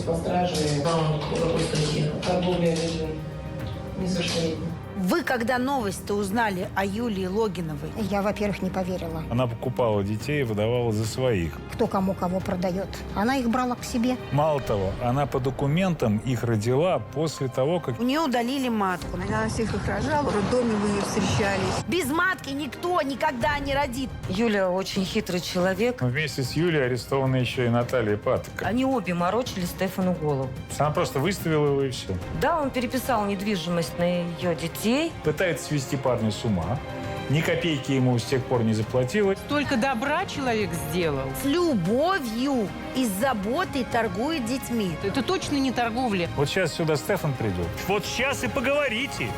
по страже. По какой статье? Торговля людьми. Несовершеннолетними. Вы, когда новость-то узнали о Юлии Логиновой? Я, во-первых, не поверила. Она покупала детей и выдавала за своих. Кто кому кого продает. Она их брала к себе. Мало того, она по документам их родила после того, как... У нее удалили матку. Она всех их рожала, в роддоме вы ее встречались. Без матки никто никогда не родит. Юля очень хитрый человек. Вместе с Юлей арестована еще и Наталья Патока. Они обе морочили Стефану голову. Она просто выставила его и все. Да, он переписал недвижимость на ее детей. Пытается свести парня с ума. Ни копейки ему с тех пор не заплатила. Столько добра человек сделал. С любовью и с заботой торгует детьми. Это точно не торговля. Вот сейчас сюда Стефан придет. Вот сейчас и поговорите.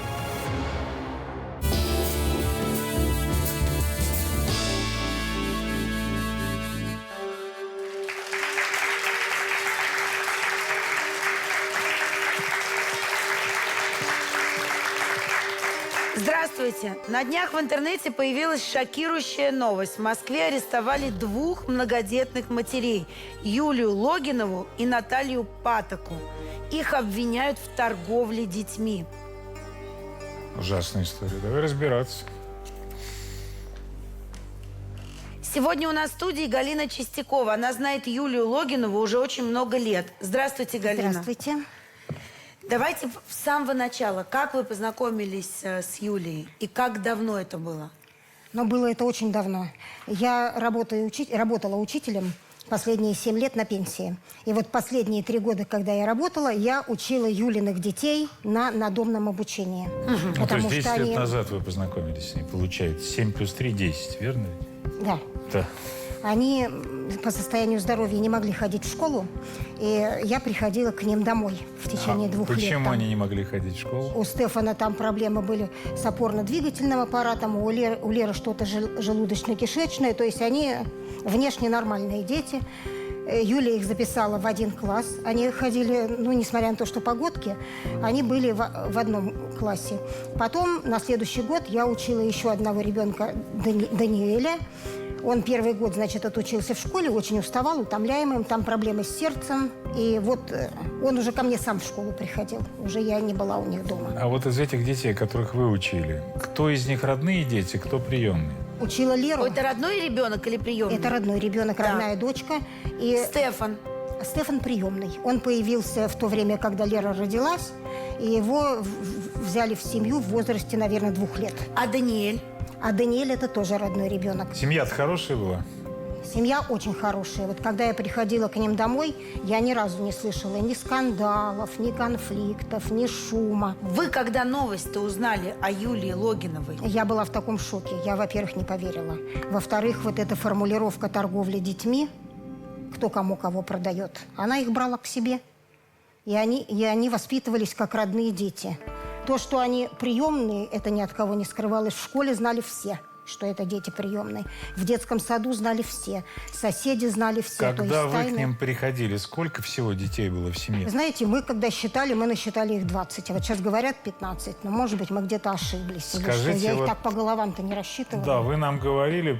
Здравствуйте. На днях в интернете появилась шокирующая новость. В Москве арестовали двух многодетных матерей – Юлию Логинову и Наталью Патоку. Их обвиняют в торговле детьми. Ужасная история. Давай разбираться. Сегодня у нас в студии Галина Чистякова. Она знает Юлию Логинову уже очень много лет. Здравствуйте, Галина. Здравствуйте. Давайте с самого начала. Как вы познакомились с Юлией? И как давно это было? Но было это очень давно. Я работала учителем последние 7 лет на пенсии. И вот последние 3 года, когда я работала, я учила Юлиных детей на надомном обучении. Ну, то есть 10 лет назад вы познакомились с ней, получается. 7 плюс 3 – 10, верно? Да. Да. Они по состоянию здоровья не могли ходить в школу, и я приходила к ним домой в течение 2 лет. Почему там. они не могли ходить в школу? У Стефана там проблемы были с опорно-двигательным аппаратом, у Леры что-то желудочно-кишечное, то есть они внешне нормальные дети. Юля их записала в 1 класс. Они ходили, ну, несмотря на то, что погодки, они были в одном классе. Потом, на следующий год, я учила еще одного ребенка, Даниэля. Он 1-й год, значит, отучился в школе, очень уставал, утомляемым, там проблемы с сердцем. И вот он уже ко мне сам в школу приходил. Уже я не была у них дома. А вот из этих детей, которых вы учили, кто из них родные дети, кто приемные? Учила Леру. Это родной ребенок или приемный? Это родной ребенок, Да. родная дочка. И Стефан. Стефан приемный. Он появился в то время, когда Лера родилась, и его взяли в семью в возрасте, наверное, 2 лет. А Даниэль? А Даниэль – это тоже родной ребенок. Семья-то хорошая была? Семья очень хорошая. Вот когда я приходила к ним домой, я ни разу не слышала ни скандалов, ни конфликтов, ни шума. Вы, когда новость-то узнали о Юлии Логиновой? Я была в таком шоке. Я, во-первых, не поверила. Во-вторых, вот эта формулировка торговли детьми, кто кому кого продает, она их брала к себе. И они воспитывались как родные дети. То, что они приемные, это ни от кого не скрывалось. В школе знали все, что это дети приемные. В детском саду знали все. Соседи знали все. Когда вы к ним приходили, сколько всего детей было в семье? Знаете, мы когда считали, мы насчитали их 20. А вот сейчас говорят 15. Но, может быть, мы где-то ошиблись. Скажите, или что. Я вот... их так по головам-то не рассчитывала. Да, вы нам говорили,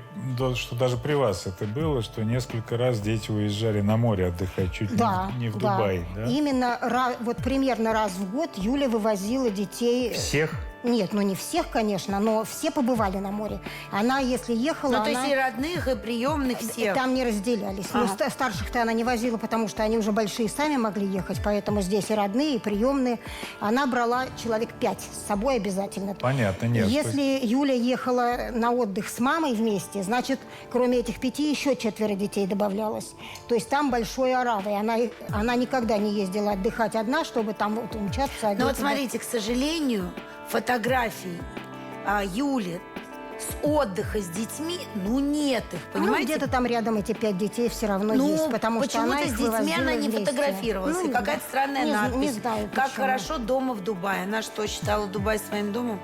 что даже при вас это было, что несколько раз дети уезжали на море отдыхать, чуть не в Дубай. Да? Именно вот примерно раз в год Юля вывозила детей. Всех? Нет, ну не всех, конечно, но все побывали на море. Она, если ехала... Ну, то есть и родных, и приемных всех? Там не разделялись. Но старших-то она не возила, потому что они уже большие сами могли ехать, поэтому здесь и родные, и приемные. Она брала человек 5 с собой обязательно. Понятно, нет. Если Юля ехала на отдых с мамой вместе, значит, кроме этих 5 еще 4 детей добавлялось. То есть там большой оравой. Она никогда не ездила отдыхать одна, чтобы там вот умчаться. Но вот смотрите, к сожалению, фотографий Юли с отдыха с детьми, ну, нет их, понимаете? Ну, где-то там рядом эти 5 детей все равно есть, потому что она их почему-то с детьми она не вывозила фотографировалась. вместе. И какая-то странная надпись. Не знаю, как почему. хорошо дома в Дубае. Она что, считала Дубай своим домом?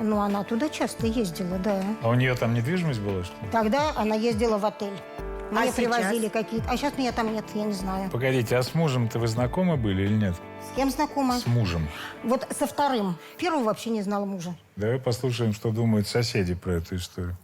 Ну, она туда часто ездила, да. А у нее там недвижимость была, что ли? Тогда она ездила в отель. Мне сейчас? привозили какие-то... А сейчас меня там нет, я не знаю. Погодите, а с мужем-то вы знакомы были или нет? С кем знакома? С мужем. Вот со вторым. Первого вообще не знала мужа. Давай послушаем, что думают соседи про эту историю.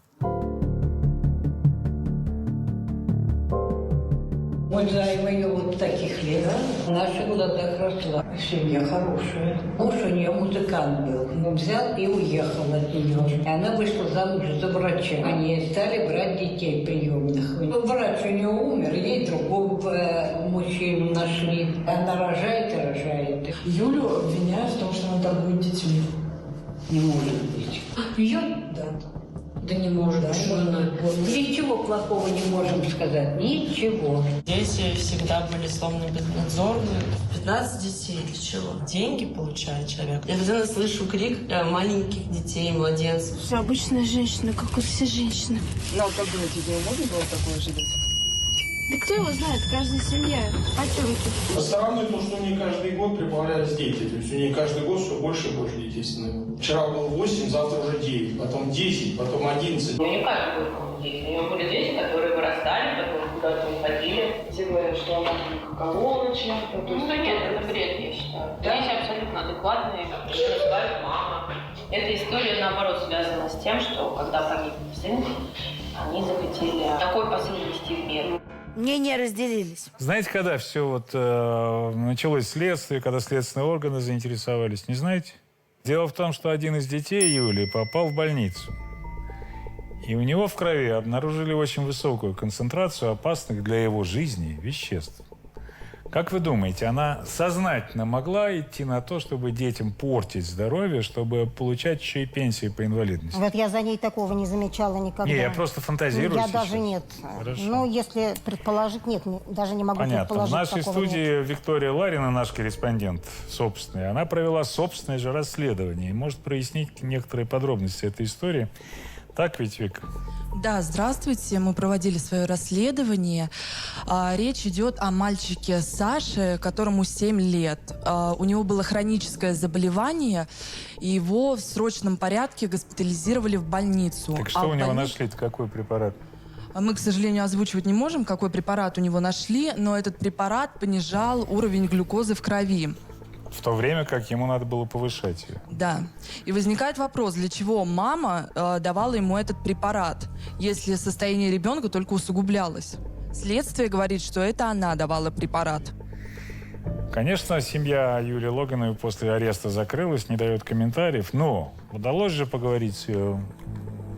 Мы знаем ее вот таких лет. Да, она всегда так росла. Семья хорошая. Муж у нее музыкант был. Он взял и уехал от нее. И она вышла замуж за врача. Они стали брать детей приемных. Врач у нее умер, ей другого мужчину нашли. Она рожает и рожает. Юлю обвиняют в том, что она торгует детьми. Не может быть. Ее? Да. Да не может быть, что она... Ничего плохого не можем сказать. Ничего. Дети всегда были словно безнадзорны. 15 детей для чего? Деньги получает человек. Я постоянно слышу крик маленьких детей, младенцев. Все обычная женщина, как и все женщины. На алкогольной тебе можно было такое ожидать? Да кто его знает, каждая семья. Со стороны то, что у нее каждый год прибавлялись дети. То есть у нее каждый год все больше и больше детей становилось. Вчера было 8, завтра уже 9, потом 10, потом 11. У нее каждый год было дети. У нее были дети, которые вырастали, потом куда-то уходили. Все говорят, что она колола чем-то. Ну нет, это бред, я считаю. Дети абсолютно адекватные, ее называют мама. Эта история, наоборот, связана с тем, что когда погиб сын, они захотели такой посыл вести в мир. Мнения разделились. Знаете, когда все вот началось следствие, когда следственные органы заинтересовались, не знаете? Дело в том, что один из детей Юли попал в больницу. И у него в крови обнаружили очень высокую концентрацию опасных для его жизни веществ. Как вы думаете, она сознательно могла идти на то, чтобы детям портить здоровье, чтобы получать еще и пенсии по инвалидности? Вот я за ней такого не замечала никогда. Не, я просто фантазирую Я сейчас. даже нет. Хорошо. Ну, если предположить, нет, даже не могу Понятно. предположить. В нашей такого студии нет. Виктория Ларина, наш корреспондент собственный, она провела собственное же расследование и может прояснить некоторые подробности этой истории. Так ведь, Вика? Да, здравствуйте. Мы проводили свое расследование. Речь идет о мальчике Саше, которому 7 лет. У него было хроническое заболевание, и его в срочном порядке госпитализировали в больницу. Так что у него нашли-то, какой препарат? Мы, к сожалению, озвучивать не можем, какой препарат у него нашли, но этот препарат понижал уровень глюкозы в крови. В то время как ему надо было повышать ее. Да. И возникает вопрос, для чего мама давала ему этот препарат, если состояние ребенка только усугублялось. Следствие говорит, что это она давала препарат. Конечно, семья Юлии Логиновой после ареста закрылась, не дает комментариев, но удалось же поговорить с ее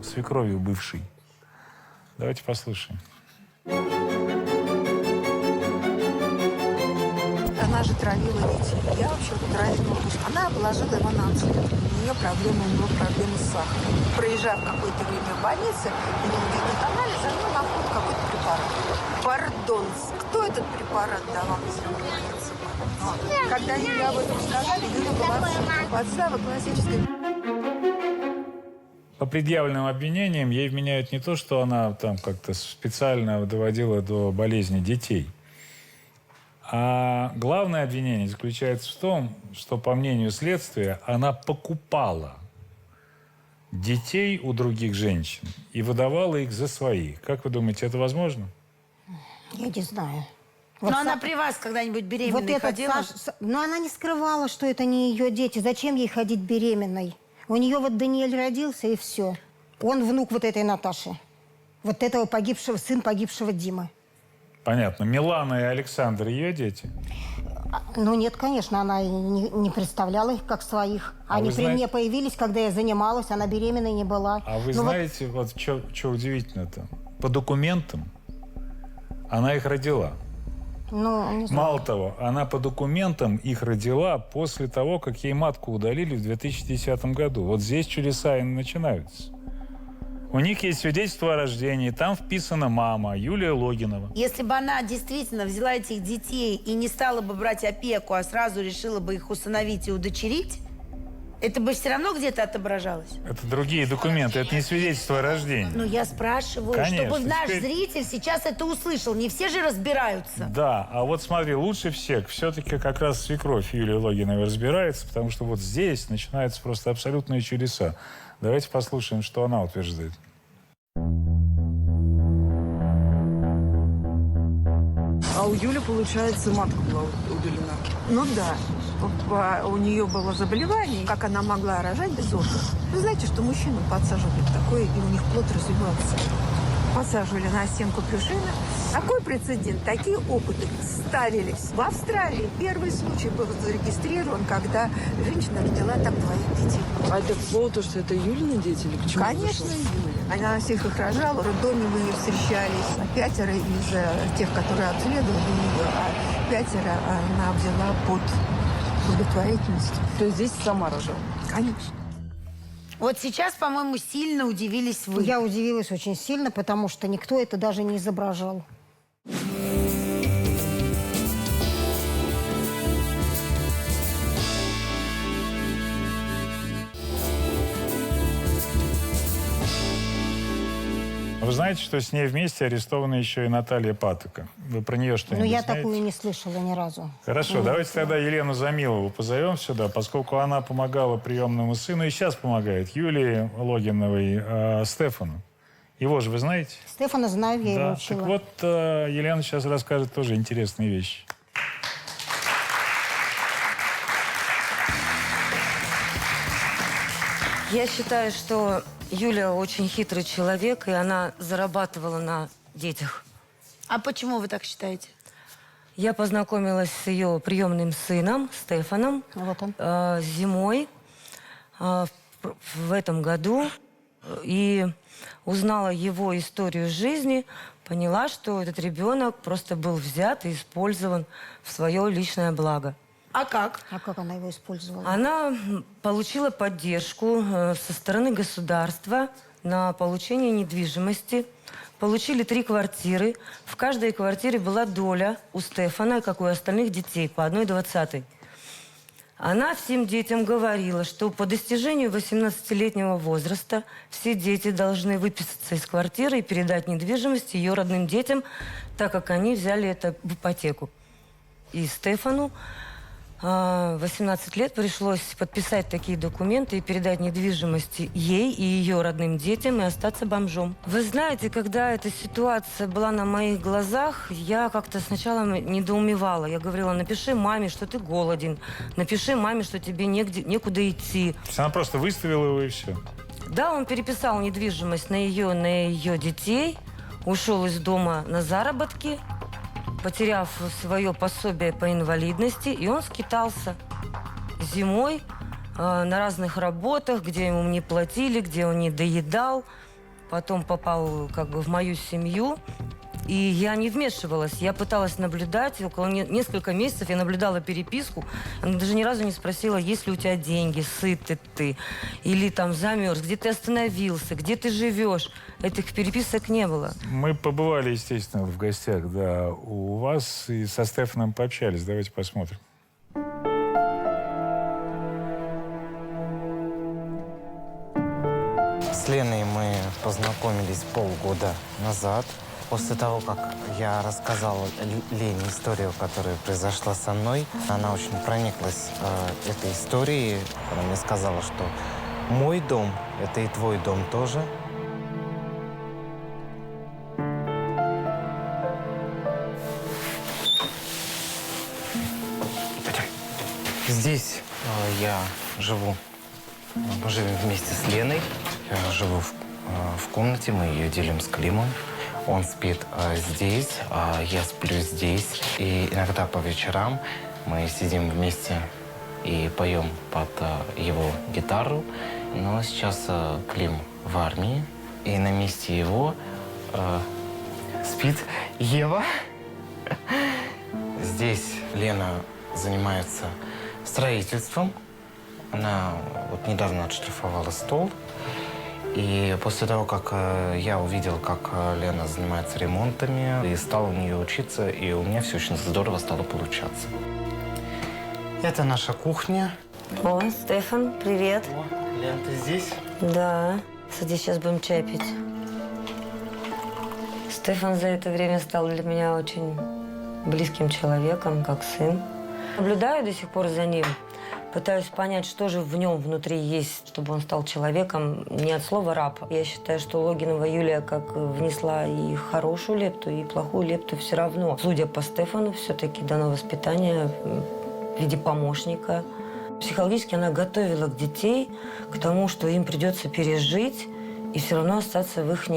свекровью бывшей. Давайте послушаем. Она же травила детей. Я вообще-то травила. Она положила его на инсулин. У нее проблемы с сахаром. Проезжая в какое-то время в больнице, у него делают анализы, она находит какой-то препарат. Пардон, кто этот препарат давал, если вы говорите? Когда Юля об этом сказали, Юля была подстава классическая. По предъявленным обвинениям ей вменяют не то, что она там как-то специально доводила до болезни детей. А главное обвинение заключается в том, что, по мнению следствия, она покупала детей у других женщин и выдавала их за своих. Как вы думаете, это возможно? Я не знаю. Но она при вас когда-нибудь беременной вот ходила? Но она не скрывала, что это не ее дети. Зачем ей ходить беременной? У нее вот Даниэль родился, и все. Он внук вот этой Наташи. Вот этого погибшего, сын погибшего Димы. Понятно. Милана и Александр ее дети? Ну нет, конечно, она и не представляла их как своих. А Они вы при мне появились, когда я занималась, она беременной не была. А вы знаете, вот что удивительно-то? По документам она их родила. Ну, не знаю. Мало того, она по документам их родила после того, как ей матку удалили в 2010 году. Вот здесь чудеса и начинаются. У них есть свидетельство о рождении, там вписана мама, Юлия Логинова. Если бы она действительно взяла этих детей и не стала бы брать опеку, а сразу решила бы их усыновить и удочерить, это бы все равно где-то отображалось? Это другие документы, это не свидетельство о рождении. Ну, я спрашиваю, Конечно, чтобы наш теперь... зритель сейчас это услышал. Не все же разбираются. Да, а вот смотри, лучше всех все-таки как раз свекровь Юлии Логиновой разбирается, потому что вот здесь начинаются просто абсолютные чудеса. Давайте послушаем, что она утверждает. А у Юли, получается, матка была удалена. Ну да. У нее было заболевание, как она могла рожать без органов. Вы знаете, что мужчину подсаживают такое, и у них плод развивался. посаживали на стенку пружины. Такой прецедент, такие опыты ставились. В Австралии первый случай был зарегистрирован, когда женщина родила там 2 детей. А это к слову то, что это Юлины дети или к чему? Конечно, Юля. Она всех их рожала, в роддоме мы ее встречались. 5 из тех, которые обследовали ее, а 5 она взяла под благотворительность. То есть здесь сама рожала? Конечно. Вот сейчас, по-моему, сильно удивились вы. Я удивилась очень сильно, потому что никто это даже не изображал. Вы знаете, что с ней вместе арестована еще и Наталья Патока? Вы про нее что-нибудь Но я знаете? такую не слышала ни разу. Хорошо, давайте тогда Елену Замилову позовем сюда, поскольку она помогала приемному сыну и сейчас помогает Юлии Логиновой, Стефану. Его же вы знаете? Стефана знаю, я его Да, учила. так вот, Елена сейчас расскажет тоже интересные вещи. Я считаю, что Юля очень хитрый человек, и она зарабатывала на детях. А почему вы так считаете? Я познакомилась с ее приемным сыном Стефаном Вот он. зимой в этом году. И узнала его историю жизни, поняла, что этот ребенок просто был взят и использован в свое личное благо. А как? А как она его использовала? Она получила поддержку со стороны государства на получение недвижимости. Получили 3 квартиры. В каждой квартире была доля у Стефана, как у остальных детей, по 1/20. Она всем детям говорила, что по достижению 18-летнего возраста все дети должны выписаться из квартиры и передать недвижимость ее родным детям, так как они взяли это в ипотеку. И Стефану 18 лет пришлось подписать такие документы и передать недвижимость ей и ее родным детям и остаться бомжом. Вы знаете, когда эта ситуация была на моих глазах, я как-то сначала недоумевала. Я говорила, напиши маме, что ты голоден, напиши маме, что тебе некуда идти. То есть она просто выставила его и все? Да, он переписал недвижимость на ее детей, ушел из дома на заработки, потеряв свое пособие по инвалидности, и он скитался зимой на разных работах, где ему не платили, где он не доедал. Потом попал как бы в мою семью, и я не вмешивалась. Я пыталась наблюдать, около несколько месяцев я наблюдала переписку. Она даже ни разу не спросила, есть ли у тебя деньги, сыт ты, или там замерз, где ты остановился, где ты живешь. Этих переписок не было. Мы побывали, естественно, в гостях, да, у вас и со Стефаном пообщались. Давайте посмотрим. С Леной мы познакомились полгода назад. После того, как я рассказал Лене историю, которая произошла со мной, она очень прониклась этой историей. Она мне сказала, что мой дом – это и твой дом тоже. Здесь я живу. Мы живем вместе с Леной. Я живу в комнате, мы ее делим с Климом. Он спит здесь, а я сплю здесь. И иногда по вечерам мы сидим вместе и поем под его гитару. Но сейчас Клим в армии, и на месте его спит Ева. Здесь Лена занимается строительством. Она вот недавно отшлифовала стол. И после того, как я увидел, как Лена занимается ремонтами, и стал у нее учиться, и у меня все очень здорово стало получаться. Это наша кухня. О, Стефан, привет. О, Лен, ты здесь? Да. Садись, сейчас будем чай пить. Стефан за это время стал для меня очень близким человеком, как сын. Наблюдаю до сих пор за ним. Пытаюсь понять, что же в нем внутри есть, чтобы он стал человеком, не от слова «раб». Я считаю, что Логинова Юлия как внесла и хорошую лепту, и плохую лепту все равно. Судя по Стефану, все-таки дано воспитание в виде помощника. Психологически она готовила детей к тому, что им придется пережить, и все равно остаться в их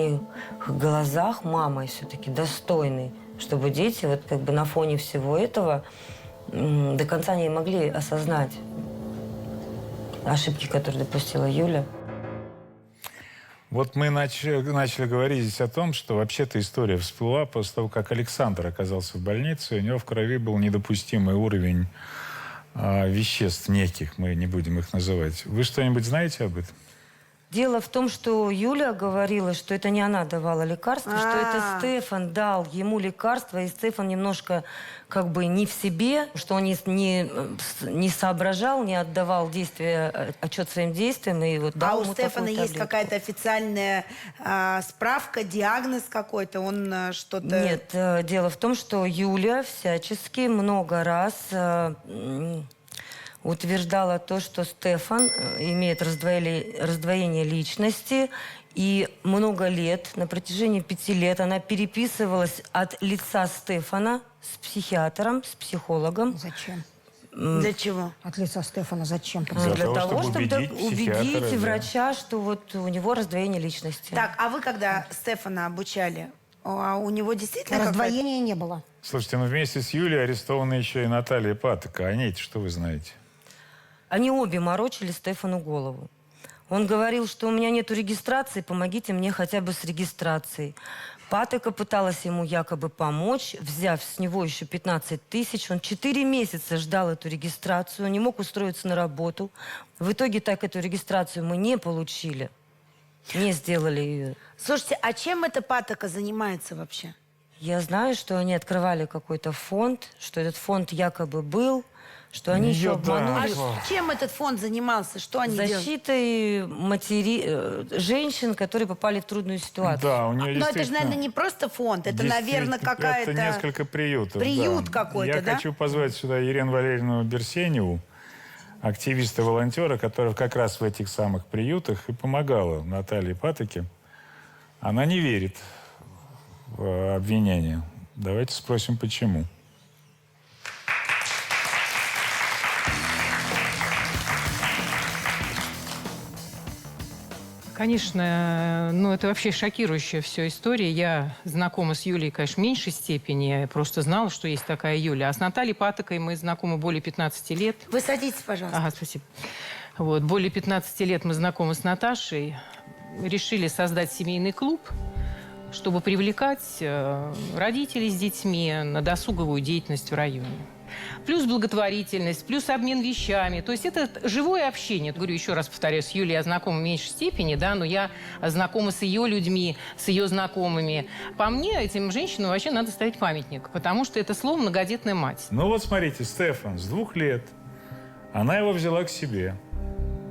глазах мамой все-таки достойной, чтобы дети вот как бы на фоне всего этого до конца не могли осознать ошибки, которые допустила Юля. Вот мы начали говорить здесь о том, что вообще-то история всплыла после того, как Александр оказался в больнице. У него в крови был недопустимый уровень веществ неких, мы не будем их называть. Вы что-нибудь знаете об этом? Дело в том, что Юля говорила, что это не она давала лекарства, что это Стефан дал ему лекарства, и Стефан немножко как бы не в себе, что он не соображал, не отдавал отчет своим действиям. И вот дал у ему Стефана такую есть таблетку. какая-то официальная справка, диагноз какой-то, он что-то... Нет, дело в том, что Юля всячески много раз... утверждала то, что Стефан имеет раздвоение личности, и много лет, на протяжении 5 лет, она переписывалась от лица Стефана с психиатром, с психологом. Зачем? Для чего? От лица Стефана зачем? Для того, чтобы убедить да. врача, что вот у него раздвоение личности. Так, а вы когда Стефана обучали, у него действительно Раздвоения не было. Слушайте, ну вместе с Юлей арестованы еще и Наталья Патока. О ней что вы знаете? Они обе морочили Стефану голову. Он говорил, что у меня нету регистрации, помогите мне хотя бы с регистрацией. Патока пыталась ему якобы помочь, взяв с него еще 15 тысяч. Он 4 месяца ждал эту регистрацию, не мог устроиться на работу. В итоге так эту регистрацию мы не получили, не сделали ее. Слушайте, а чем эта Патока занимается вообще? Я знаю, что они открывали какой-то фонд, что этот фонд якобы был, что они еще обманули. А чем этот фонд занимался? Что они делали? Защитой женщин, которые попали в трудную ситуацию. Да, у нее Но это же, наверное, не просто фонд, это, наверное, какая-то... Это несколько приютов. Приют какой-то, да? Я хочу позвать сюда Елену Валерьевну Берсеневу, активиста-волонтера, которая как раз в этих самых приютах и помогала Наталье Патоке. Она не верит в обвинения. Давайте спросим, почему. Конечно, ну это вообще шокирующая все история. Я знакома с Юлей, конечно, в меньшей степени. Я просто знала, что есть такая Юля. А с Натальей Патокой мы знакомы более 15 лет. Вы садитесь, пожалуйста. Ага, спасибо. Вот, более 15 лет мы знакомы с Наташей. Решили создать семейный клуб, чтобы привлекать родителей с детьми на досуговую деятельность в районе. Плюс благотворительность, плюс обмен вещами. То есть это живое общение. Говорю, еще раз повторяю, с Юлей я знакома в меньшей степени, да, но я знакома с ее людьми, с ее знакомыми. По мне, этим женщинам вообще надо ставить памятник, потому что это слово «многодетная мать». Ну вот смотрите, Стефан с 2 лет, она его взяла к себе,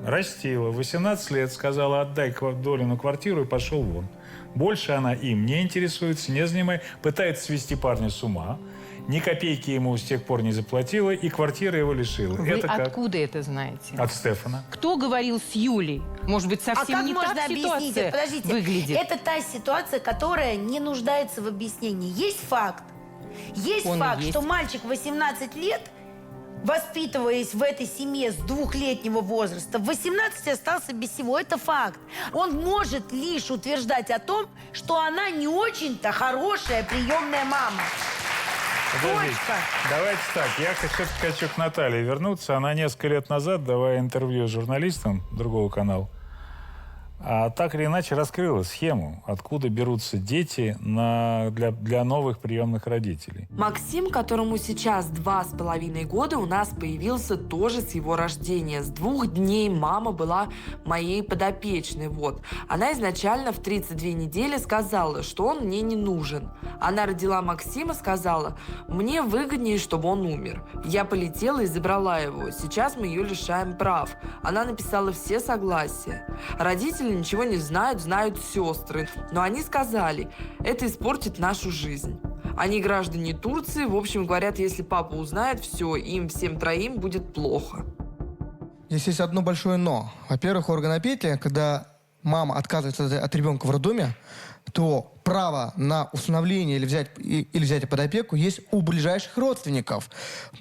растила, 18 лет сказала: отдай Долину квартиру, и пошел вон. Больше она им не интересуется, не занимает, пытается свести парня с ума. Ни копейки ему с тех пор не заплатила, и квартира его лишила. Вы это откуда это знаете? От Стефана. Кто говорил с Юлей? Может быть, совсем не так ситуация Подождите, выглядит? это та ситуация, которая не нуждается в объяснении. Есть факт. Есть факт, что мальчик 18 лет, воспитываясь в этой семье с 2-летнего возраста, в 18 остался без всего. Это факт. Он может лишь утверждать о том, что она не очень-то хорошая приемная мама. Подождите. Давайте так, я все-таки хочу к Наталье вернуться. Она несколько лет назад, давая интервью журналистам другого канала, так или иначе раскрыла схему, откуда берутся дети для новых приемных родителей. Максим, которому сейчас 2,5 года, у нас появился тоже с его рождения. С 2 дней мама была моей подопечной. Вот. Она изначально в 32 недели сказала, что он мне не нужен. Она родила Максима, сказала: мне выгоднее, чтобы он умер. Я полетела и забрала его. Сейчас мы ее лишаем прав. Она написала все согласия. Родители ничего не знают, знают сестры. Но они сказали: это испортит нашу жизнь. Они граждане Турции, в общем, говорят, если папа узнает, все, им всем троим будет плохо. Здесь есть одно большое «но». Во-первых, органопедия, когда мама отказывается от ребенка в роддоме, то право на усыновление или взятие под опеку есть у ближайших родственников.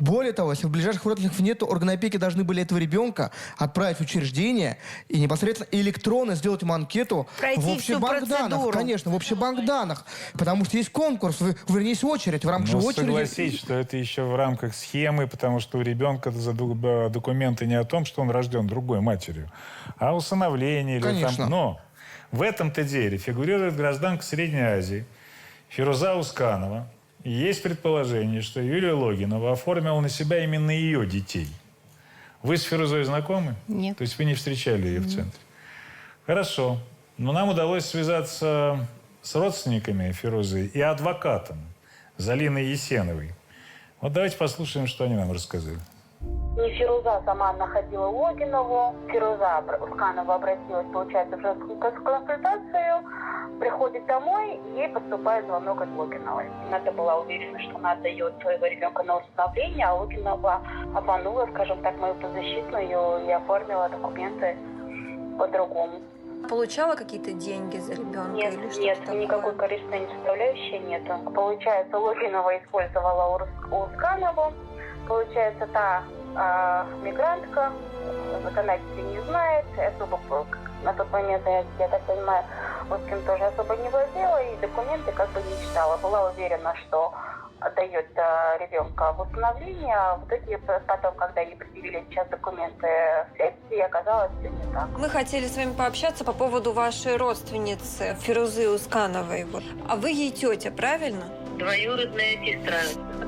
Более того, если у ближайших родственников нет, органы опеки должны были этого ребенка отправить в учреждение и непосредственно электронно сделать ему анкету в общий банк данных. Конечно, в общий банк данных. Потому что есть конкурс, вы вернитесь в очередь. В рамках очереди... Согласись, что это еще в рамках схемы, потому что у ребенка документы не о том, что он рожден другой матерью, а усыновление. Конечно. Там... Но в этом-то деле фигурирует гражданка Средней Азии Фируза Усканова. И есть предположение, что Юлия Логинова оформила на себя именно ее детей. Вы с Фирузой знакомы? Нет. То есть вы не встречали ее в центре? Хорошо. Но нам удалось связаться с родственниками Фирузы и адвокатом Залиной Есеновой. Вот давайте послушаем, что они нам рассказали. Не Фируза сама находила Логинову. Фируза Усканова обратилась, получается, в женскую консультацию, приходит домой, и ей поступает звонок от Логиновой. Она была уверена, что она отдает своего ребенка на усыновление, а Логинова обманула, скажем так, мою подзащитную и оформила документы по-другому. Получала какие-то деньги за ребенка? Нет, или что-то нет, такое? никакой корыстной составляющей нет. Получается, Логинова использовала Усканову. Получается, та мигрантка, законодатель не знает, особо на тот момент, я так понимаю, Лоскин тоже особо не владела и документы как бы не читала. Была уверена, что отдает ребенка в усыновление, а в итоге потом, когда ей предъявили сейчас документы в следствии, оказалось все не так. Мы хотели с вами пообщаться по поводу вашей родственницы Фирузы Ускановой. Вот. А вы ей тетя, правильно? Двоюродная сестра.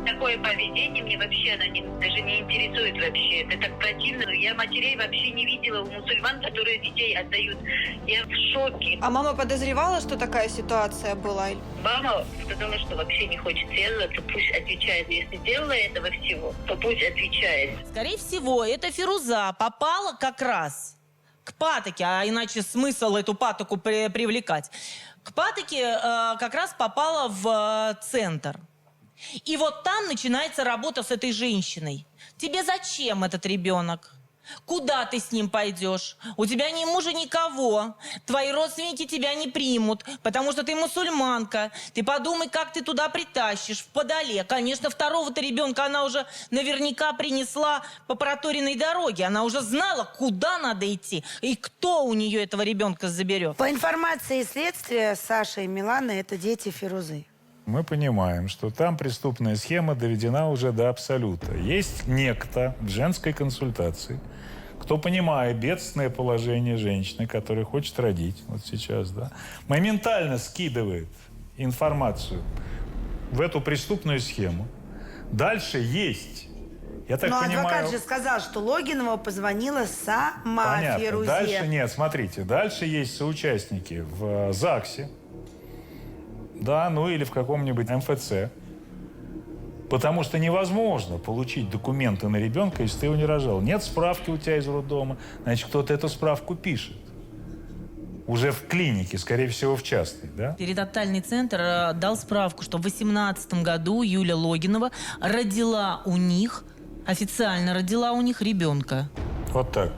Такое поведение мне вообще даже не интересует вообще. Это так противно. Я матерей вообще не видела у мусульман, которые детей отдают. Я в шоке. А мама подозревала, что такая ситуация была? Мама сказала, что вообще не хочет связываться, пусть отвечает. Если делала этого всего, то пусть отвечает. Скорее всего, эта Фируза попала как раз к патоке, а иначе смысл эту патоку привлекать. К патоке как раз попала в центр. И вот там начинается работа с этой женщиной. Тебе зачем этот ребенок? Куда ты с ним пойдешь? У тебя ни мужа, никого. Твои родственники тебя не примут, потому что ты мусульманка. Ты подумай, как ты туда притащишь, в Подоле. Конечно, второго-то ребенка она уже наверняка принесла по проторенной дороге. Она уже знала, куда надо идти и кто у нее этого ребенка заберет. По информации следствия, Саша и Милана – это дети Фирузы. Мы понимаем, что там преступная схема доведена уже до абсолюта. Есть некто в женской консультации, кто, понимая бедственное положение женщины, которая хочет родить, вот сейчас, да, моментально скидывает информацию в эту преступную схему. Дальше есть, я так понимаю... Но адвокат же сказал, что Логинова позвонила сама Понятно. Фирузе. Дальше нет, смотрите, дальше есть соучастники в ЗАГСе, да, ну или в каком-нибудь МФЦ. Потому что невозможно получить документы на ребенка, если ты его не рожал. Нет справки у тебя из роддома, значит, кто-то эту справку пишет. Уже в клинике, скорее всего, в частной, да? Перинатальный центр дал справку, что в 2018 году Юля Логинова родила у них, официально родила у них ребенка. Вот так.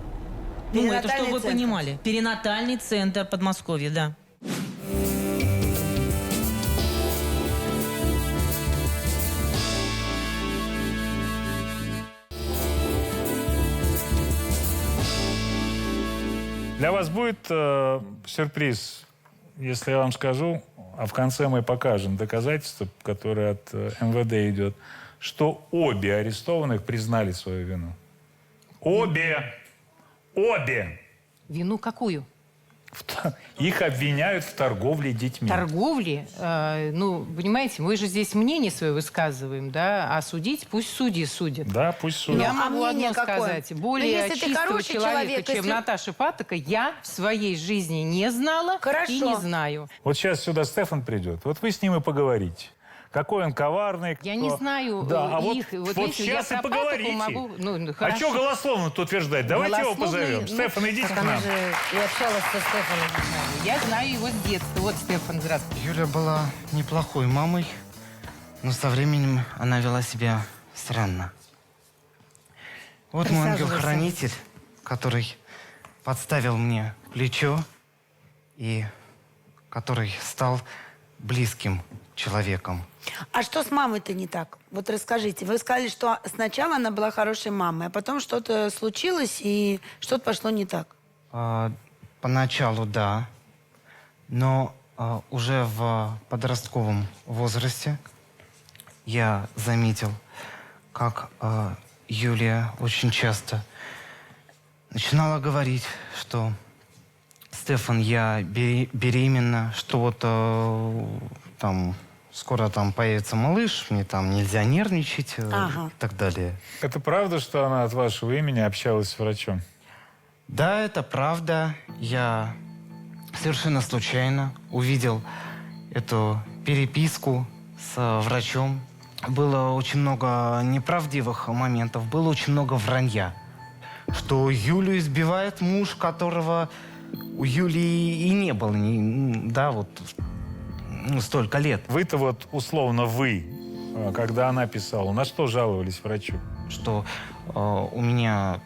Ну, это чтобы вы понимали. Перинатальный центр Подмосковья, да. Для вас будет сюрприз, если я вам скажу, а в конце мы покажем доказательства, которые от МВД идет, что обе арестованных признали свою вину. Обе! Обе! Вину какую? Их обвиняют в торговле детьми. Торговли? Ну, понимаете, мы же здесь мнение свое высказываем, да, а судить пусть судьи судят. Да, пусть судят. Я могу одно какое? сказать. Более если ты чистого хороший человека, чем если... Наташа Патока, я в своей жизни не знала и не знаю. Вот сейчас сюда Стефан придет. Вот вы с ним и поговорите. Какой он коварный. Я не знаю да, их. Вот видите, сейчас я и поговорите. Могу... А что голословно тут утверждать? Давайте его позовем. Стефан, идите к нам. Она же и общалась со Стефаном. Я знаю его с детства. Вот, Стефан, здравствуйте. Юля была неплохой мамой, но со временем она вела себя странно. Вот мой ангел-хранитель, который подставил мне плечо и который стал близким человеком. А что с мамой-то не так? Вот расскажите. Вы сказали, что сначала она была хорошей мамой, а потом что-то случилось, и что-то пошло не так. Поначалу, да. Но уже в подростковом возрасте я заметил, как Юлия очень часто начинала говорить, что «Стефан, я беременна, что вот там скоро там появится малыш, мне там нельзя нервничать» и так далее. Это правда, что она от вашего имени общалась с врачом? Да, это правда. Я совершенно случайно увидел эту переписку с врачом. Было очень много неправдивых моментов, было очень много вранья. Что Юлю избивает муж, которого у Юлии и не было, да, вот столько лет. Вы-то вот условно когда она писала, на что жаловались врачу? Что у меня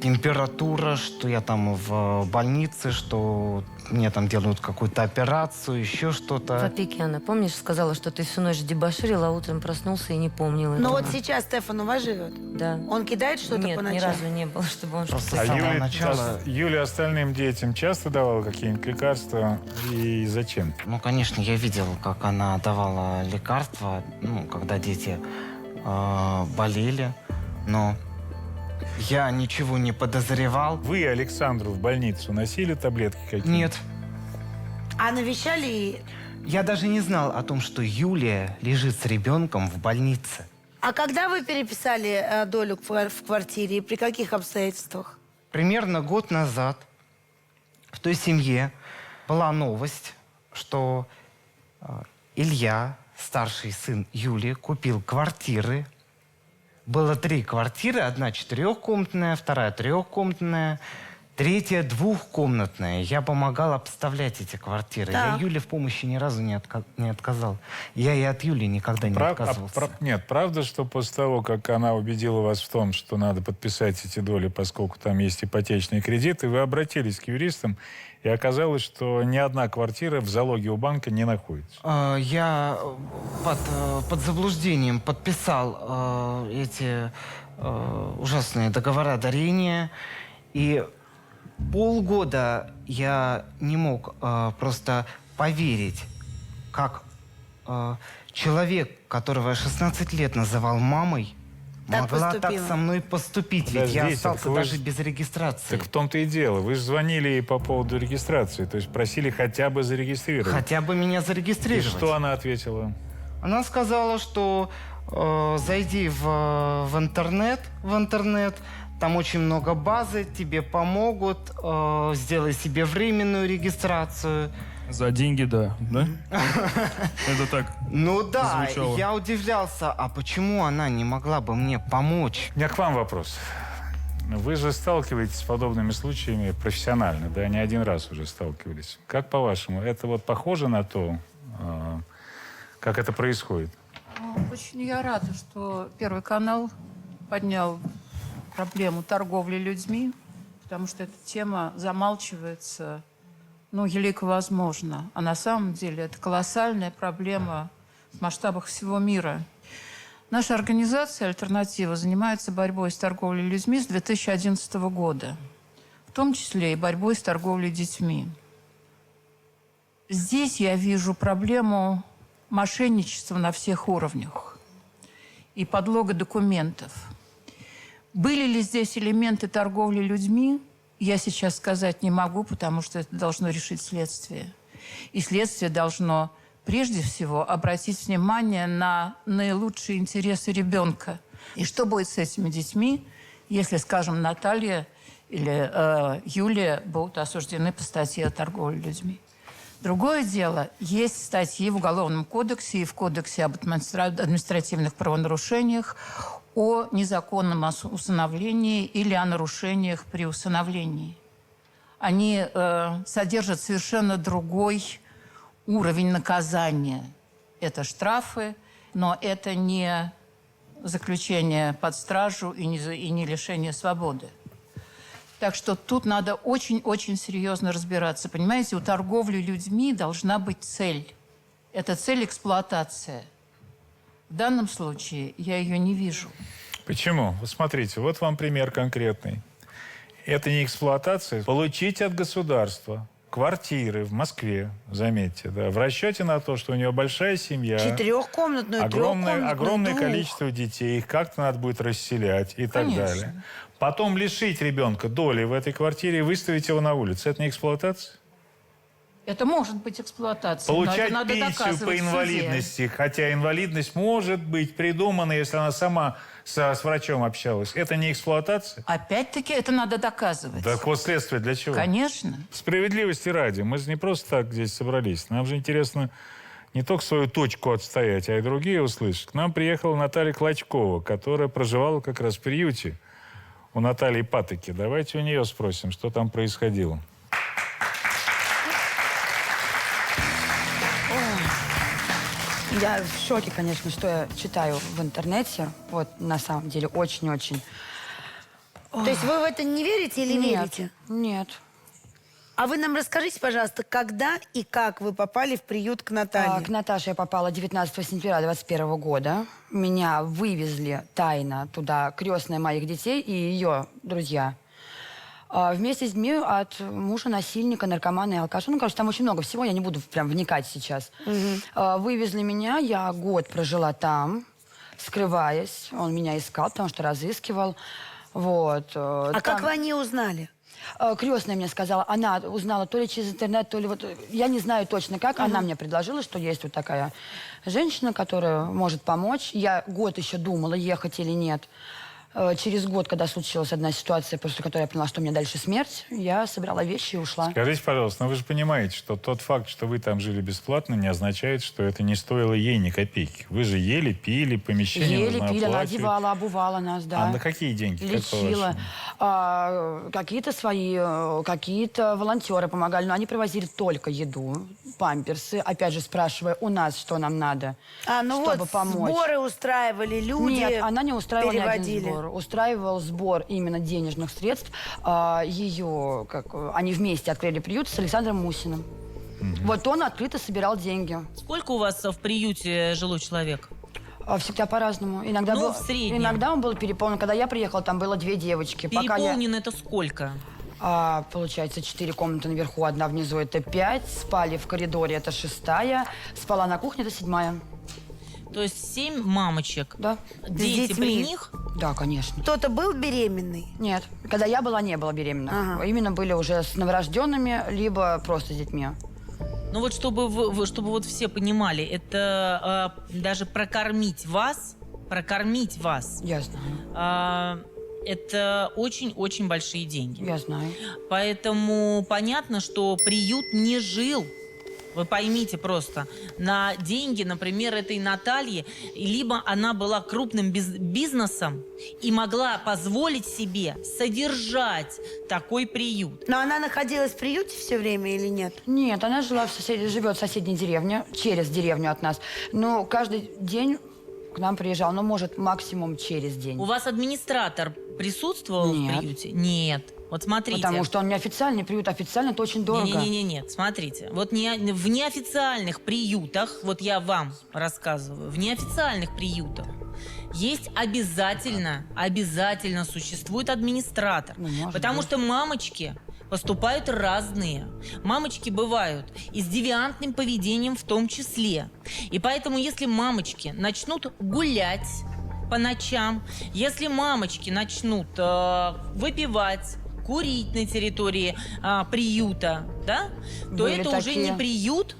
температура, что я там в больнице, что мне там делают какую-то операцию, еще что-то. В опеке она, помнишь, сказала, что ты всю ночь дебоширил, а утром проснулся и не помнил этого. Но вот сейчас Стефан у вас живет? Да. Он кидает что-то по ночам? Нет, ни разу не было, чтобы он что-то... А Юля остальным детям часто давала какие-нибудь лекарства? И зачем? Ну, конечно, я видел, как она давала лекарства, когда дети болели, но я ничего не подозревал. Вы Александру в больницу носили таблетки какие-то? Нет. А навещали? Я даже не знал о том, что Юлия лежит с ребенком в больнице. А когда вы переписали долю в квартире и при каких обстоятельствах? Примерно год назад в той семье была новость, что Илья, старший сын Юли, купил квартиры. Было 3 квартиры. Одна 4-комнатная, вторая 3-комнатная, третья 2-комнатная. Я помогал обставлять эти квартиры. Да. Я Юле в помощи ни разу не отказал. Я и от Юли никогда не отказывался. Нет, правда, что после того, как она убедила вас в том, что надо подписать эти доли, поскольку там есть ипотечные кредиты, вы обратились к юристам, и оказалось, что ни одна квартира в залоге у банка не находится. Я под заблуждением подписал эти ужасные договора дарения. И полгода я не мог просто поверить, как человек, которого я 16 лет называл мамой, могла так со мной поступить, ведь я остался даже без регистрации. Так в том-то и дело. Вы же звонили ей по поводу регистрации, то есть просили хотя бы зарегистрировать. Хотя бы меня зарегистрировать. И что она ответила? Она сказала, что зайди в интернет, там очень много базы, тебе помогут, сделай себе временную регистрацию. За деньги, да? Это так Ну да, звучало. я удивлялся, а почему она не могла бы мне помочь? У меня к вам вопрос. Вы же сталкиваетесь с подобными случаями профессионально, да? Не один раз уже сталкивались. Как по-вашему, это вот похоже на то, как это происходит? Очень я рада, что Первый канал поднял проблему торговли людьми, потому что эта тема замалчивается, елико возможно. А на самом деле это колоссальная проблема в масштабах всего мира. Наша организация «Альтернатива» занимается борьбой с торговлей людьми с 2011 года, в том числе и борьбой с торговлей детьми. Здесь я вижу проблему мошенничества на всех уровнях и подлога документов. Были ли здесь элементы торговли людьми, я сейчас сказать не могу, потому что это должно решить следствие. И следствие должно прежде всего обратить внимание на наилучшие интересы ребенка. И что будет с этими детьми, если, скажем, Наталья или Юлия будут осуждены по статье о торговле людьми? Другое дело, есть статьи в Уголовном кодексе и в Кодексе об административных правонарушениях о незаконном усыновлении или о нарушениях при усыновлении. Они содержат совершенно другой уровень наказания. Это штрафы, но это не заключение под стражу и не лишение свободы. Так что тут надо очень-очень серьезно разбираться. Понимаете, у торговли людьми должна быть цель. это цель эксплуатация. В данном случае я ее не вижу. Почему? Вот смотрите, вот вам пример конкретный. Это не эксплуатация. Получить от государства квартиры в Москве, заметьте, да, в расчете на то, что у нее большая семья, Четырехкомнатную, огромное двух. количество детей, их как-то надо будет расселять и так Конечно. далее. Потом лишить ребенка доли в этой квартире и выставить его на улицу. Это не эксплуатация? Это может быть эксплуатацией, но Получать это надо пенсию доказывать по в суде. инвалидности, хотя инвалидность может быть придумана, если она сама с врачом общалась. Это не эксплуатация? Опять-таки это надо доказывать. Так вот следствие для чего? Конечно. Справедливости ради. Мы же не просто так здесь собрались. Нам же интересно не только свою точку отстоять, а и другие услышать. К нам приехала Наталья Клочкова, которая проживала как раз в приюте у Натальи Патоки. Давайте у нее спросим, что там происходило. Я в шоке, конечно, что я читаю в интернете. Вот, на самом деле, очень-очень. То есть вы в это не верите или Нет, верите? Нет. А вы нам расскажите, пожалуйста, когда и как вы попали в приют к Наталье? К Наташе я попала 19 сентября 2021 года. Меня вывезли тайно туда крестная моих детей и ее друзья. Вместе с детьми от мужа, насильника, наркомана и алкаша. Ну, короче, там очень много всего, я не буду прям вникать сейчас. Вывезли меня, я год прожила там, скрываясь. Он меня искал, потому что разыскивал. Вот. А как вы о ней узнали? Крестная мне сказала, она узнала то ли через интернет, то ли вот... Я не знаю точно как. Она мне предложила, что есть вот такая женщина, которая может помочь. Я год еще думала, ехать или нет. Через год, когда случилась одна ситуация, после которой я поняла, что у меня дальше смерть, я собрала вещи и ушла. Скажите, пожалуйста, но вы же понимаете, что тот факт, что вы там жили бесплатно, не означает, что это не стоило ей ни копейки. Вы же ели, пили, помещение Ели, нужно пили, она оплачивать. одевала, обувала нас, да. А на какие деньги? Лечила. Какие-то свои, какие-то волонтеры помогали, но они привозили только еду, памперсы, опять же спрашивая у нас, что нам надо, ну чтобы вот помочь. Сборы устраивали, люди Нет, она не устраивала ни один переводили. сбор. Устраивал сбор именно денежных средств. Ее, они вместе открыли приют с Александром Мусиным. Вот он открыто собирал деньги. Сколько у вас в приюте жилой человек? Всегда по-разному. Иногда Ну, был, в среднем. Иногда он был переполнен. Когда я приехала, там было 2 девочки. Переполнен это сколько? Получается, 4 комнаты наверху, 1 внизу, это 5. Спали в коридоре, это 6. Спала на кухне, это 7. То есть 7 мамочек? Да. Дети при них? Да, конечно. Кто-то был беременный? Нет. Когда я была, не было беременна. Именно были уже с новорожденными, либо просто с детьми. Ну вот чтобы вот все понимали, это даже прокормить вас. Я знаю. Это очень-очень большие деньги. Я знаю. Поэтому понятно, что приют не жил. Вы поймите просто, на деньги, например, этой Натальи, либо она была крупным бизнесом и могла позволить себе содержать такой приют. Но она находилась в приюте все время или нет? Нет, она живет в соседней деревне, через деревню от нас. Но каждый день к нам приезжал, ну, может, максимум через день. У вас администратор присутствовал в приюте? Нет. Вот смотрите. Потому что он неофициальный приют. Официально это очень дорого. Нет, смотрите. Вот в неофициальных приютах, вот я вам рассказываю, в неофициальных приютах есть обязательно существует администратор. Потому что мамочки поступают разные. Мамочки бывают и с девиантным поведением в том числе. И поэтому, если мамочки начнут гулять по ночам, если мамочки начнут выпивать, курить на территории приюта, да, то Были это уже такие. не приют,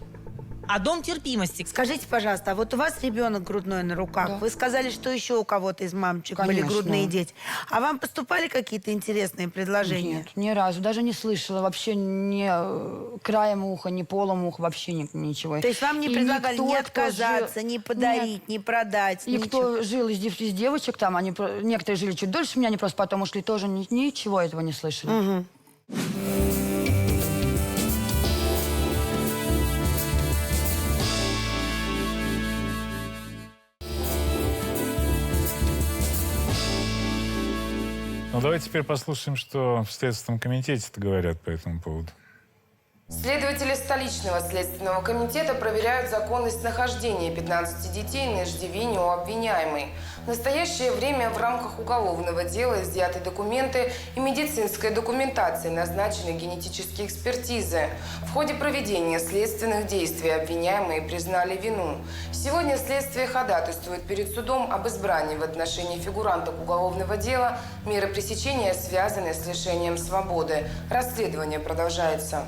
а дом терпимости. Скажите, пожалуйста, а вот у вас ребенок грудной на руках. Да. Вы сказали, что еще у кого-то из мамочек были Конечно. грудные дети. А вам поступали какие-то интересные предложения? Нет, ни разу. Даже не слышала. Вообще ни краем уха, ни полом уха. Вообще ничего. То есть вам не И предлагали никто, ни кто отказаться, жил- ни подарить, Нет. ни продать, И ничего? кто жил из девочек там, некоторые жили чуть дольше меня, они просто потом ушли, тоже ничего этого не слышали. Ну, давайте теперь послушаем, что в Следственном комитете-то говорят по этому поводу. Следователи столичного следственного комитета проверяют законность нахождения 15 детей на иждивении у обвиняемой. В настоящее время в рамках уголовного дела изъяты документы и медицинская документация, назначены генетические экспертизы. В ходе проведения следственных действий обвиняемые признали вину. Сегодня следствие ходатайствует перед судом об избрании в отношении фигуранток уголовного дела меры пресечения, связанные с лишением свободы. Расследование продолжается.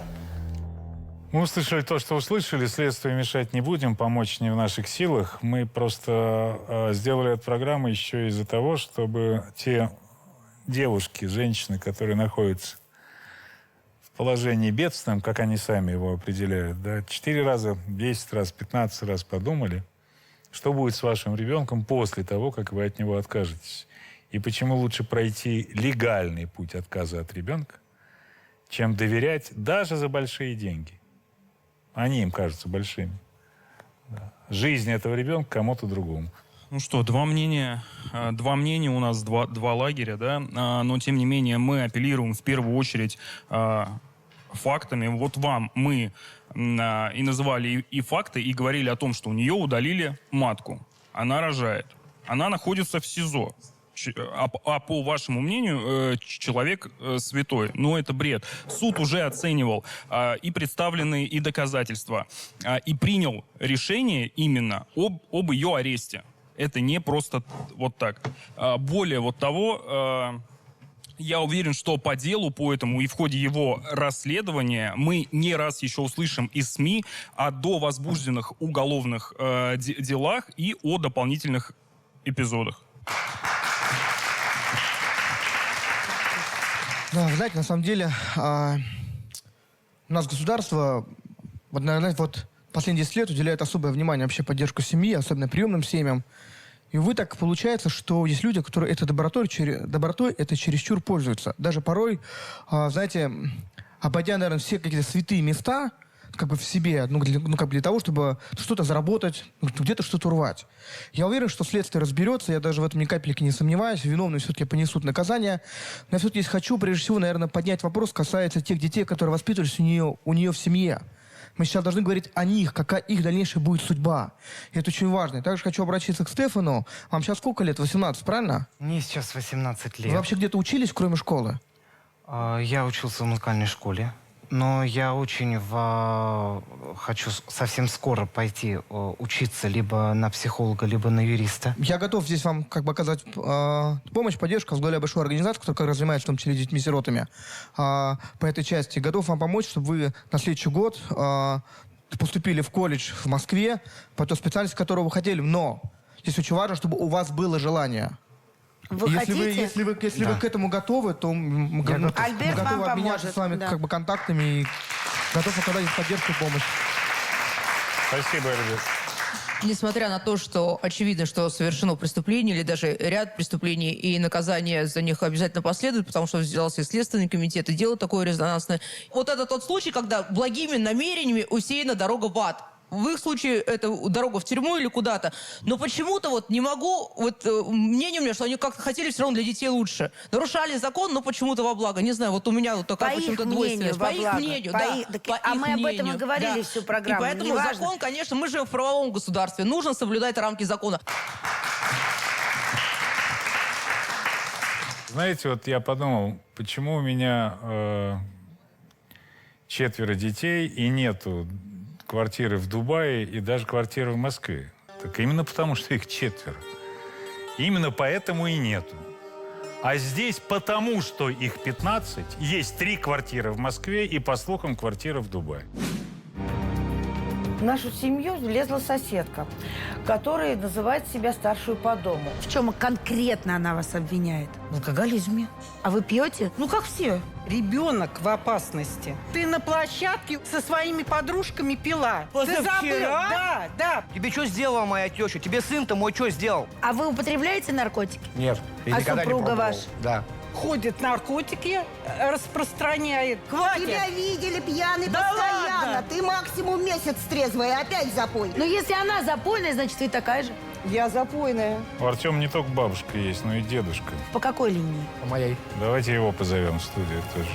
Мы услышали то, что услышали. Следствию мешать не будем, помочь не в наших силах. Мы просто сделали эту программу еще из-за того, чтобы те девушки, женщины, которые находятся в положении бедственном, как они сами его определяют, да, 4 раза, 10 раз, 15 раз подумали, что будет с вашим ребенком после того, как вы от него откажетесь. И почему лучше пройти легальный путь отказа от ребенка, чем доверять даже за большие деньги. Они им кажутся большими. Да. Жизнь этого ребенка кому-то другому. Ну что, два мнения у нас, два лагеря, да, но тем не менее мы апеллируем в первую очередь фактами. Вот вам мы и называли и факты, и говорили о том, что у нее удалили матку. Она рожает. Она находится в СИЗО. А по вашему мнению, человек святой. Но это бред. Суд уже оценивал и представленные и доказательства, и принял решение именно об ее аресте. Это не просто вот так. Более вот того, я уверен, что по делу, по этому и в ходе его расследования мы не раз еще услышим из СМИ о довозбужденных уголовных делах и о дополнительных эпизодах. Да, вы знаете, на самом деле, у нас государство, вот последние 10 лет уделяет особое внимание вообще поддержку семьи, особенно приемным семьям. И, увы, так получается, что есть люди, которые этой добротой это чересчур пользуются. Даже порой, знаете, обойдя, наверное, все какие-то святые места, как бы в себе, для того, чтобы что-то заработать, где-то что-то урвать. Я уверен, что следствие разберется, я даже в этом ни капельки не сомневаюсь, виновные все-таки понесут наказание. Но я все-таки хочу, прежде всего, наверное, поднять вопрос, касается тех детей, которые воспитывались у нее в семье. Мы сейчас должны говорить о них, какая их дальнейшая будет судьба. И это очень важно. И также хочу обратиться к Стефану. Вам сейчас сколько лет? 18, правильно? Мне сейчас 18 лет. Вы вообще где-то учились, кроме школы? Я учился в музыкальной школе. Но я очень хочу совсем скоро пойти учиться либо на психолога, либо на юриста. Я готов здесь вам как бы оказать помощь, поддержку. Возглавляю большую организацию, которая как раз занимается в том числе детьми-сиротами по этой части. Готов вам помочь, чтобы вы на следующий год поступили в колледж в Москве, по той специальности, которую вы хотели. Но здесь очень важно, чтобы у вас было желание. Если вы к этому готовы, то мы готовы обменяться с вами как бы контактами и готовы оказать поддержку и помощь. Спасибо, Альберт. Несмотря на то, что очевидно, что совершено преступление или даже ряд преступлений, и наказание за них обязательно последует, потому что взялся и Следственный комитет, и дело такое резонансное. Вот это тот случай, когда благими намерениями усеяна дорога в ад. В их случае это дорога в тюрьму или куда-то. Но почему-то вот не могу... Вот мнение у меня, что они как-то хотели все равно для детей лучше. Нарушали закон, но почему-то во благо. Не знаю, вот у меня вот такая почему-то двойственность. По их мнению, да. А мы об этом и говорили всю программу. И поэтому закон, конечно, мы живем в правовом государстве. Нужно соблюдать рамки закона. Знаете, вот я подумал, почему у меня 4 детей и нету квартиры в Дубае и даже квартиры в Москве. Так именно потому, что их 4. Именно поэтому и нету. А здесь потому, что их 15, есть 3 квартиры в Москве и, по слухам, квартира в Дубае. В нашу семью влезла соседка, которая называет себя старшую по дому. В чем конкретно она вас обвиняет? В алкоголизме. А вы пьете? Ну, как все. Ребенок в опасности. Ты на площадке со своими подружками пила. Ты забыл? Да, да. Тебе что сделала моя теща? Тебе сын-то мой что сделал? А вы употребляете наркотики? Нет. А супруга ваша? Да. Ходит наркотики, распространяет. Хватит. Тебя видели пьяный постоянно. Ладно. Ты максимум месяц трезвый, и опять запой. Ну, если она запойная, значит, вы такая же. Я запойная. У Артема не только бабушка есть, но и дедушка. По какой линии? По моей. Давайте его позовем в студию тоже.